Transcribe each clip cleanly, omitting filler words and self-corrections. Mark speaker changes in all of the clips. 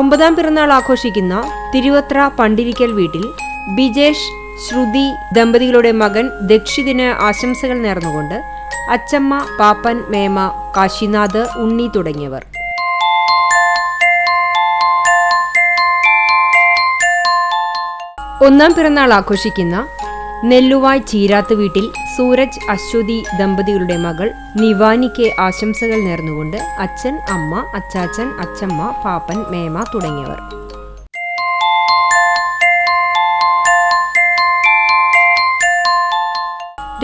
Speaker 1: 9ാം പിറന്നാൾ ആഘോഷിക്കുന്ന തിരുവത്ര പണ്ടിരിക്കൽ വീട്ടിൽ ബിജേഷ് ശ്രുതി ദമ്പതികളുടെ മകൻ ദക്ഷിതിന് ആശംസകൾ നേർന്നുകൊണ്ട് അച്ചമ്മ, പാപ്പൻ, മേമ, കാശിനാഥ്, ഉണ്ണി തുടങ്ങിയവർ. ഒന്നാം പിറന്നാൾ ആഘോഷിക്കുന്ന നെല്ലുവായ് ചീരാത്ത് വീട്ടിൽ സൂരജ്, അശ്വതി ദമ്പതികളുടെ മകൾ നിവാനിക്ക് ആശംസകൾ നേർന്നുകൊണ്ട് അച്ഛൻ, അമ്മ, അച്ചാച്ചൻ, അച്ചമ്മ, പാപ്പൻ, മേമ തുടങ്ങിയവർ.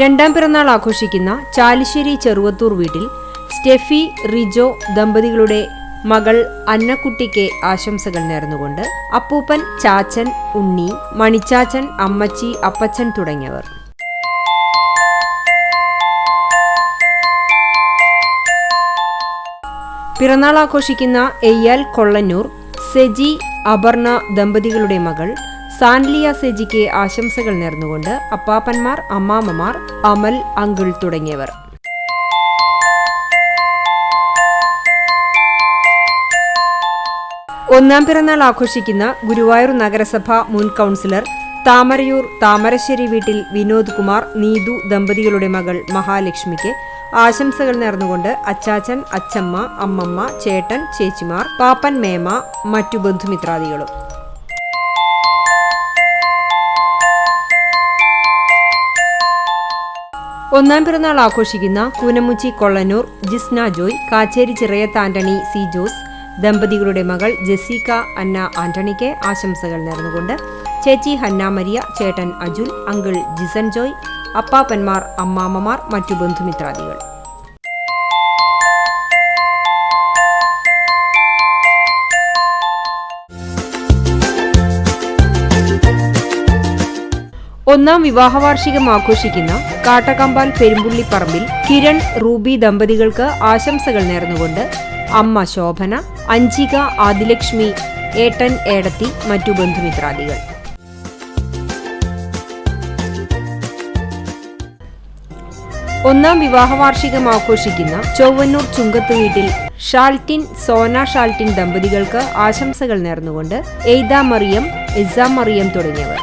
Speaker 1: രണ്ടാം പിറന്നാൾ ആഘോഷിക്കുന്ന ചാലിശ്ശേരി ചെറുവത്തൂർ വീട്ടിൽ സ്റ്റെഫി, റിജോ ദമ്പതികളുടെ മകൾ അന്നക്കുട്ടിക്ക് ആശംസകൾ നേർന്നുകൊണ്ട് അപ്പൂപ്പൻ, ചാച്ചൻ, ഉണ്ണി, മണിച്ചാച്ചൻ, അമ്മച്ചി, അപ്പച്ചൻ തുടങ്ങിയവർ. പിറന്നാൾ ആഘോഷിക്കുന്ന എയ്യാൽ കൊള്ളന്നൂർ സെജി, അപർണ ദമ്പതികളുടെ മകൾ സാൻലിയ സെജിക്ക് ആശംസകൾ നേർന്നുകൊണ്ട് അപ്പാപ്പന്മാർ, അമ്മാമ്മമാർ, അമൽ, അങ്കിൾ തുടങ്ങിയവർ. ഒന്നാം പിറന്നാൾ ആഘോഷിക്കുന്ന ഗുരുവായൂർ നഗരസഭ മുൻ കൗൺസിലർ താമരയൂർ താമരശ്ശേരി വീട്ടിൽ വിനോദ് കുമാർ, നീതു ദമ്പതികളുടെ മകൾ മഹാലക്ഷ്മിക്ക് ആശംസകൾ നേർന്നുകൊണ്ട് അച്ചാച്ചൻ, അച്ചമ്മ, അമ്മമ്മ, ചേട്ടൻ, ചേച്ചിമാർ, പാപ്പൻ, മേമ, മറ്റു ബന്ധുമിത്രാദികളും. ഒന്നാം പിറന്നാൾ ആഘോഷിക്കുന്ന കൂനമുച്ചി കൊള്ളന്നൂർ ജിസ്ന ജോയ്, കാച്ചേരി ചിറയത്ത് ആന്റണി, സി ജോസ് ദമ്പതികളുടെ മകൾ ജെസിക്ക അന്ന ആന്റണിക്ക് ആശംസകൾ നേർന്നുകൊണ്ട് ചേച്ചി ഹന്ന മരിയ, ചേട്ടൻ അജുൽ, അങ്കിൾ ജിസൻ ജോയ്, അപ്പാപ്പന്മാർ, അമ്മാമ്മമാർ, മറ്റു ബന്ധുമിത്രാദികൾ. ഒന്നാം വിവാഹവാർഷികം ആഘോഷിക്കുന്ന കാട്ടകമ്പാൽ പെരുമ്പുള്ളിപ്പറമ്പിൽ കിരൺ, റൂബി ദമ്പതികൾക്ക് ആശംസകൾ നേർന്നുകൊണ്ട് അമ്മ ശോഭന, അഞ്ചിക, ആദിലക്ഷ്മി, ഏട്ടൻ, ഏടത്തി, മറ്റു ബന്ധുമിത്രാദികൾ. ഒന്നാം വിവാഹവാർഷികം ആഘോഷിക്കുന്ന ചൊവ്വന്നൂർ ചുങ്കത്ത് വീട്ടിൽ ഷാൽട്ടിൻ, സോന ഷാൽട്ടിൻ ദമ്പതികൾക്ക് ആശംസകൾ നേർന്നുകൊണ്ട് എയ്ദ മറിയം, എസ മറിയം തുടങ്ങിയവർ.